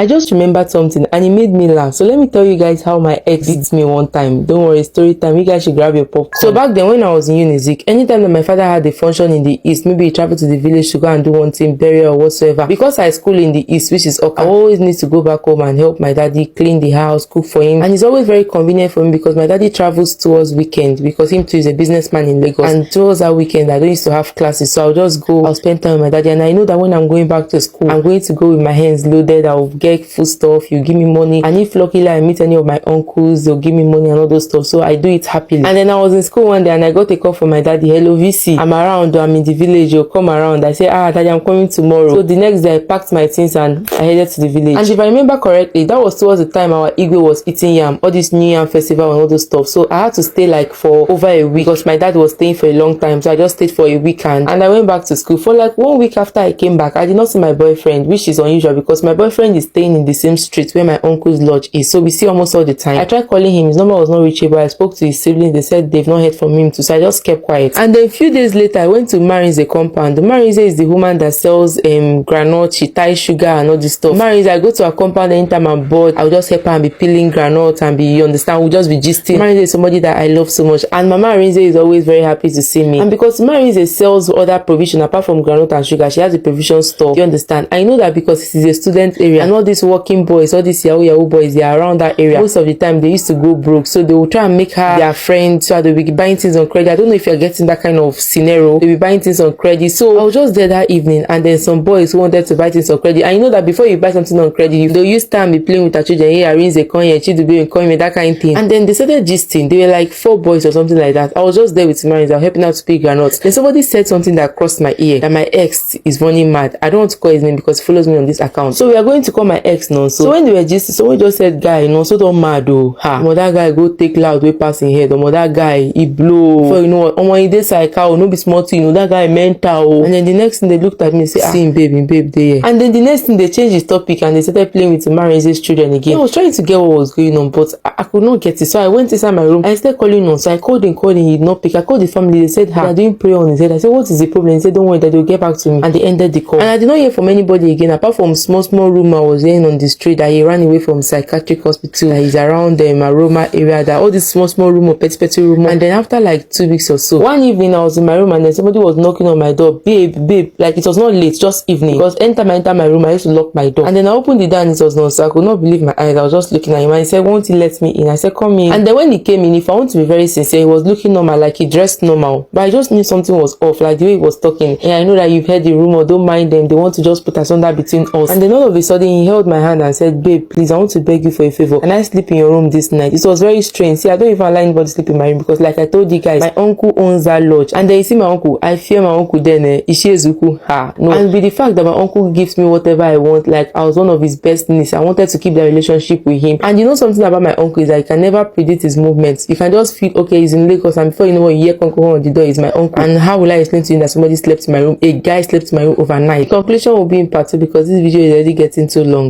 I just remembered something and it made me laugh. So let me tell you guys how my ex beat me one time. Don't worry, story time. You guys should grab your popcorn. So back then when I was in Unizik, anytime that my father had a function in the east, maybe he traveled to the village to go and do one thing, burial or whatsoever, because I school in the east, which is okay, I always need to go back home and help my daddy clean the house, cook for him. And it's always very convenient for me because my daddy travels towards weekend, because him too is a businessman in Lagos, and towards that weekend I don't used to have classes, so I'll just go, I'll spend time with my daddy. And I know that when I'm going back to school, I'm going to go with my hands loaded. I'll get food stuff, you give me money, and if luckily I meet any of my uncles, they'll give me money and all those stuff. So I do it happily. And then I was in school one day and I got a call from my daddy. Hello VC, I'm around, I'm in the village, you'll come around. I said, daddy, I'm coming tomorrow. So the next day I packed my things and I headed to the village. And if I remember correctly, that was towards the time our Igwe was eating yam, all this new yam festival and all those stuff. So I had to stay like for over a week because my dad was staying for a long time. So I just stayed for a weekend and I went back to school. For like 1 week after I came back, I did not see my boyfriend, which is unusual because my boyfriend is staying in the same street where my uncle's lodge is. So we see almost all the time. I tried calling him, his number was not reachable. I spoke to his siblings, they said they've not heard from him too. So I just kept quiet. And then a few days later, I went to Marinze compound. Marinze is the woman that sells granite, she ties sugar and all this stuff. Marinze, I go to her compound anytime I'm bored. I'll just help her and be peeling granite and be, you understand, we'll just be gisting. Marinze is somebody that I love so much. And Mama Marinze is always very happy to see me. And because Marinze sells other provision apart from granite and sugar, she has a provision store. You understand? I know that because this is a student area and all these working boys, all these yahoo boys, they are around that area. Most of the time they used to go broke. So they will try and make her their friend. So they'll be buying things on credit. I don't know if you're getting that kind of scenario. They'll be buying things on credit. So I was just there that evening and then some boys who wanted to buy things on credit. And you know that before you buy something on credit, they'll use time be playing with their children. Hey, arrange a coin, Chidubi and coin, that kind of thing. And then they started gisting. They were like 4 boys or something like that. I was just there with Marinze. I was helping out to pick granite. Then somebody said something that crossed my ear, that my ex is running mad. I don't want to call his name because he follows me on this account. So we are going to call my ex now. So when they were gisting, someone just said, guy, no, so don't mad though. That guy go take loud way passing head. That guy, he blow. So you know what? When he did like cow, no be small thing, that guy mental. And then the next thing they looked at me and said, see him babe there. And then the next thing they changed his topic and they started playing with Marinze's children again. I was trying to get what was going on, but I could not get it. So I went inside my room. I started calling on. So I called him, he did not pick. I called the family. They said, they are doing prayer on his head. I said, what is the problem? He said, don't worry, that they'll get back to me. And they ended the call. And I did not hear from anybody again, apart from small rumor I was hearing on the street that he ran away from psychiatric hospital, that he's around the Aroma area, that all this small rumor, petty rumor. And then after like 2 weeks or so, one evening I was in my room and then somebody was knocking on my door. Babe, like it was not late, just evening. Because anytime I enter my room, I used to lock my door. And then I opened the door and it was not, so I could not believe my eyes. I was just looking at him and he said, won't he let me in? I said, come in. And then when he came in, if I want to be very sincere, he was looking normal, like he dressed normal. But I just knew something was off, like the way he was talking. And I know that you've heard the rumor, don't mind them. They want to just put us under between us. And then all of a sudden, he held my hand and said, babe, please, I want to beg you for a favor. Can I sleep in your room this night? It was very strange. See, I don't even allow anybody to sleep in my room because like I told you guys, my uncle owns that lodge. And then you see my uncle, I fear my uncle then, Ishiezuku, no. And with the fact that my uncle gives me whatever I want, like I was one of his best nieces, I wanted to keep the relationship with him. And you know something about my uncle is that I can never predict his movements. You can just feel, okay, he's in Lagos, and before you know what, you hear conquer on the door, is my uncle. And how will I explain to you that somebody slept in my room? A guy slept in my room overnight. The conclusion will be in part 2 because this video is already getting too long.